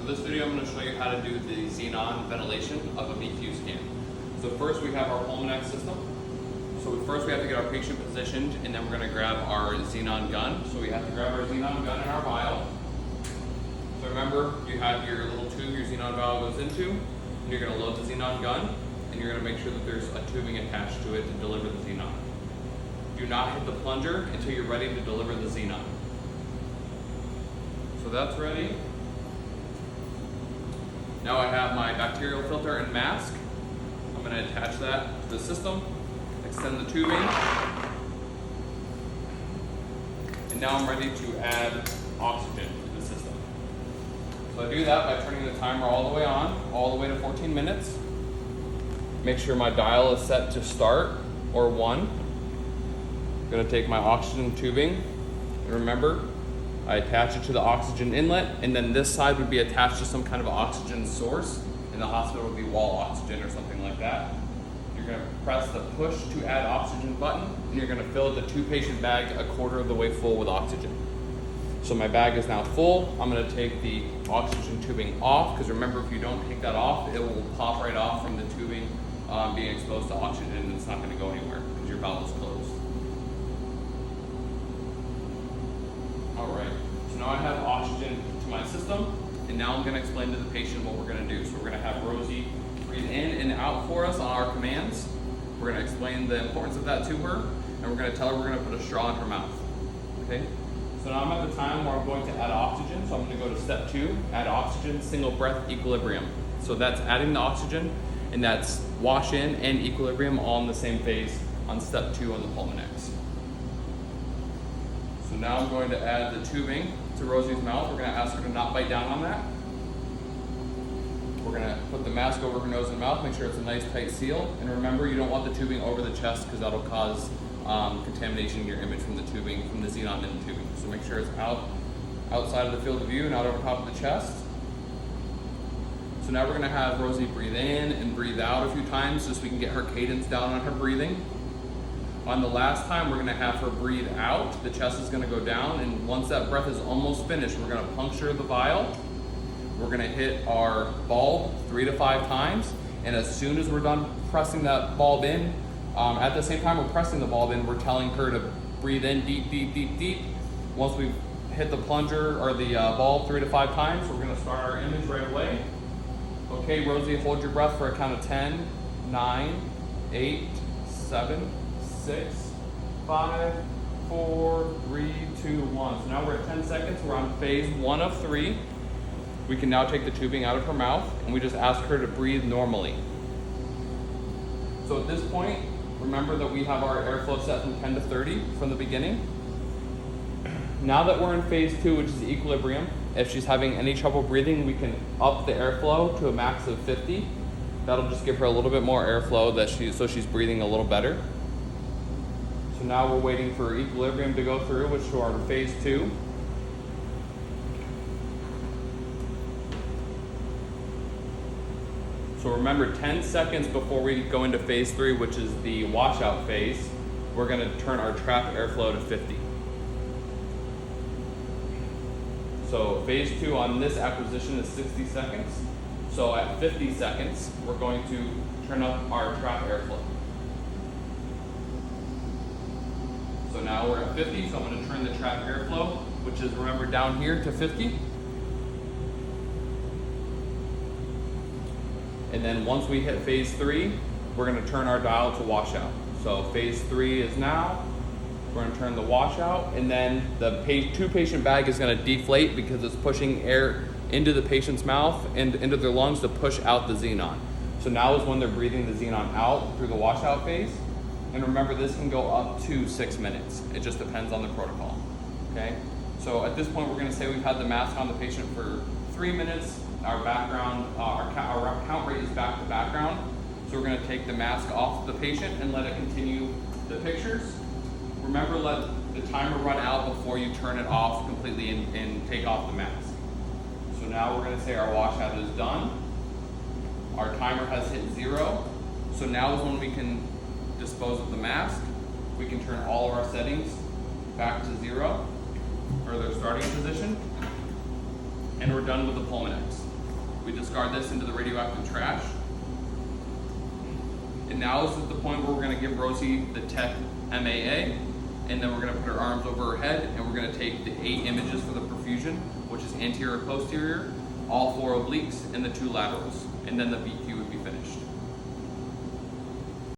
For this video, I'm going to show you how to do the xenon ventilation of a VQ scan. So first we have our Pulmonex system. So first we have to get our patient positioned, and then we're going to grab our xenon gun. So we have to grab our xenon gun and our vial. So remember, you have your little tube your xenon vial goes into, and you're going to load the xenon gun, and you're going to make sure that there's a tubing attached to it to deliver the xenon. Do not hit the plunger until you're ready to deliver the xenon. So that's ready. Now I have my bacterial filter and mask. I'm going to attach that to the system, extend the tubing, and now I'm ready to add oxygen to the system. So I do that by turning the timer all the way on, all the way to 14 minutes. Make sure my dial is set to start or 1. I'm going to take my oxygen tubing, and remember, I attach it to the oxygen inlet, and then this side would be attached to some kind of oxygen source. In the hospital, it would be wall oxygen or something like that. You're going to press the push to add oxygen button, and you're going to fill the 2-patient bag a quarter of the way full with oxygen. So my bag is now full. I'm going to take the oxygen tubing off, because remember, if you don't take that off, it will pop right off from the tubing being exposed to oxygen, and it's not going to go anywhere because your valve is closed. Alright, so now I have oxygen to my system, and now I'm going to explain to the patient what we're going to do. So we're going to have Rosie breathe in and out for us on our commands. We're going to explain the importance of that to her, and we're going to tell her we're going to put a straw in her mouth. Okay? So now I'm at the time where I'm going to add oxygen, so I'm going to go to step 2, add oxygen, single breath equilibrium. So that's adding the oxygen, and that's wash in and equilibrium all in the same phase on step 2 on the Pulmonex. So now I'm going to add the tubing to Rosie's mouth. We're going to ask her to not bite down on that. We're going to put the mask over her nose and mouth, make sure it's a nice tight seal. And remember, you don't want the tubing over the chest because that'll cause contamination in your image from the tubing, from the xenon in the tubing. So make sure it's outside of the field of view, not over top of the chest. So now we're going to have Rosie breathe in and breathe out a few times just so we can get her cadence down on her breathing. On the last time, we're going to have her breathe out. The chest is going to go down, and once that breath is almost finished, we're going to puncture the vial. We're going to hit our bulb 3 to 5 times, and as soon as we're done pressing that bulb in, at the same time we're pressing the bulb in, we're telling her to breathe in deep, deep, deep, deep. Once we've hit the plunger or the bulb 3 to 5 times, we're going to start our image right away. Okay, Rosie, hold your breath for a count of 10, 9, 8, 7, 6, 5, 4, 3, 2, 1. So now we're at 10 seconds. We're on phase 1 of 3. We can now take the tubing out of her mouth, and we just ask her to breathe normally. So at this point, remember that we have our airflow set from 10 to 30 from the beginning. Now that we're in phase 2, which is equilibrium, if she's having any trouble breathing, we can up the airflow to a max of 50. That'll just give her a little bit more airflow so she's breathing a little better. So now we're waiting for equilibrium to go through, which is our phase 2. So remember, 10 seconds before we go into phase 3, which is the washout phase, we're going to turn our trap airflow to 50. So phase 2 on this acquisition is 60 seconds. So at 50 seconds, we're going to turn up our trap airflow. So now we're at 50, so I'm going to turn the trap airflow, which is, remember, down here to 50. And then once we hit phase 3, we're going to turn our dial to washout. So phase 3 is now. We're going to turn the washout, and then the 2-patient bag is going to deflate because it's pushing air into the patient's mouth and into their lungs to push out the xenon. So now is when they're breathing the xenon out through the washout phase. And remember, this can go up to 6 minutes. It just depends on the protocol. Okay? So at this point, we're going to say we've had the mask on the patient for 3 minutes. Our background, our count rate is back to background. So we're going to take the mask off the patient and let it continue the pictures. Remember, let the timer run out before you turn it off completely and take off the mask. So now we're going to say our washout is done. Our timer has hit 0. So now is when we can dispose of the mask. We can turn all of our settings back to 0, or their starting position, and we're done with the Pulmonex. We discard this into the radioactive trash. And now this is the point where we're gonna give Rosie the Tech MAA, and then we're gonna put her arms over her head, and we're gonna take the 8 images for the perfusion, which is anterior, posterior, all 4 obliques, and the 2 laterals, and then the BQ would be finished.